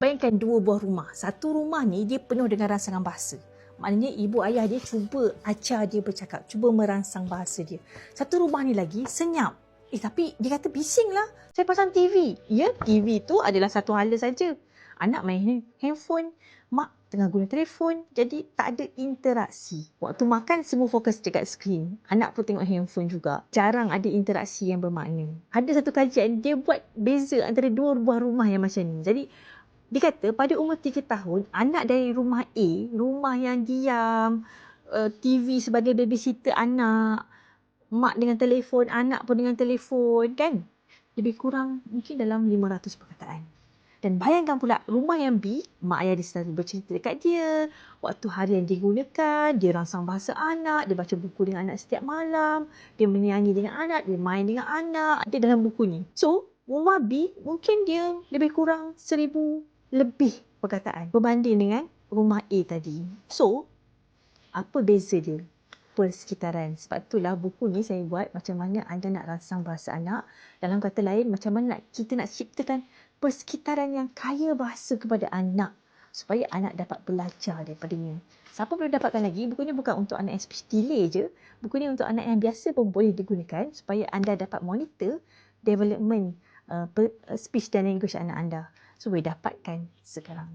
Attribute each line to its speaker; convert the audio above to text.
Speaker 1: Bayangkan dua buah rumah. Satu rumah ni dia penuh dengan rangsangan bahasa. Maknanya ibu ayah dia cuba ajar dia bercakap, cuba merangsang bahasa dia. Satu rumah ni lagi senyap. Tapi dia kata bising lah. Saya pasang TV. Ya, TV tu adalah satu hala saja. Anak main handphone, mak tengah guna telefon. Jadi tak ada interaksi. Waktu makan semua fokus dekat skrin. Anak pun tengok handphone juga. Jarang ada interaksi yang bermakna. Ada satu kajian dia buat beza antara dua buah rumah yang macam ni. Jadi dia kata pada umur 3 tahun, anak dari rumah A, rumah yang diam, TV sebagai babysitter anak, mak dengan telefon, anak pun dengan telefon, kan? Lebih kurang mungkin dalam 500 perkataan. Dan bayangkan pula rumah yang B, mak ayah dia selalu bercerita dekat dia, waktu harian digunakan, dia rangsang bahasa anak, dia baca buku dengan anak setiap malam, dia menyanyi dengan anak, dia main dengan anak, dia dalam buku ni. So, rumah B mungkin dia lebih kurang 1000 lebih perkataan berbanding dengan rumah A tadi. So, apa beza dia? Persekitaran. Sebab itulah buku ni saya buat macam mana anda nak rangsang bahasa anak. Dalam kata lain, macam mana kita nak ciptakan persekitaran yang kaya bahasa kepada anak supaya anak dapat belajar daripadanya. Siapa boleh dapatkan lagi? Buku ni bukan untuk anak yang speech delay je. Buku ni untuk anak yang biasa pun boleh digunakan supaya anda dapat monitor development speech dan language anak anda. So, boleh dapatkan sekarang.